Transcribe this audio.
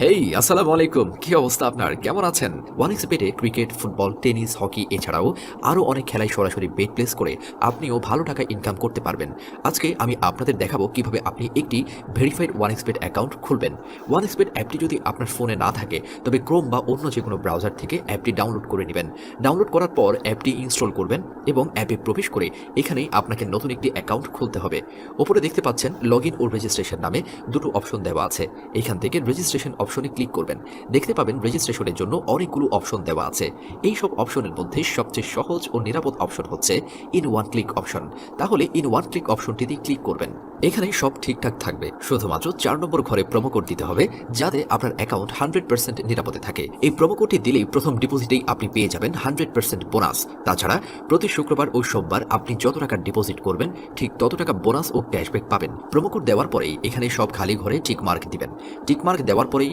হেই আসসালামু আলাইকুম, কি অবস্থা আপনার? কেমন আছেন? ওয়ানএক্সবেটে ক্রিকেট, ফুটবল, টেনিস, হকি এছাড়াও আরও অনেক খেলায় সরাসরি বেট প্লেস করে আপনিও ভালো টাকা ইনকাম করতে পারবেন। আজকে আমি আপনাদের দেখাবো কিভাবে আপনি একটি ভেরিফাইড ওয়ানএক্সবেট অ্যাকাউন্ট খুলবেন। ওয়ানএক্সবেট অ্যাপটি যদি আপনার ফোনে না থাকে তবে ক্রোম বা অন্য যে কোনো ব্রাউজার থেকে অ্যাপটি ডাউনলোড করে নেবেন। ডাউনলোড করার পর অ্যাপটি ইনস্টল করবেন এবং অ্যাপে প্রবেশ করে এখানেই আপনাকে নতুন একটি অ্যাকাউন্ট খুলতে হবে। ওপরে দেখতে পাচ্ছেন লগ ইন ও রেজিস্ট্রেশন নামে দুটো অপশন দেওয়া আছে। এখান থেকে রেজিস্ট্রেশন অপশনে ক্লিক করবেন। দেখতে পাবেন রেজিস্ট্রেশনের জন্য অনেকগুলো অপশন দেওয়া আছে। এই সব অপশনের মধ্যে সবচেয়ে সহজ ও নিরাপদ অপশন হচ্ছে ইন ওয়ান ক্লিক অপশন। তাহলে ইন ওয়ান ক্লিক অপশনটিতে ক্লিক করবেন। এখানে সব ঠিকঠাক থাকবে, শুধুমাত্র 4 নম্বর ঘরে প্রোমো কোড দিতে হবে যাতে আপনার অ্যাকাউন্ট 100% নিরাপদে থাকে। এই প্রোমো কোডটি দিলেই প্রথম ডিপোজিটেই আপনি পেয়ে যাবেন 100% বোনাস। তাছাড়া প্রতি শুক্রবার ও সোমবার আপনি যত টাকা ডিপোজিট করবেন ঠিক তত টাকা বোনাস ও ক্যাশব্যাক পাবেন। প্রোমো কোড দেওয়ার পরেই এখানে সব খালি ঘরে টিক মার্ক দিবেন। টিক মার্ক দেওয়ার পরেই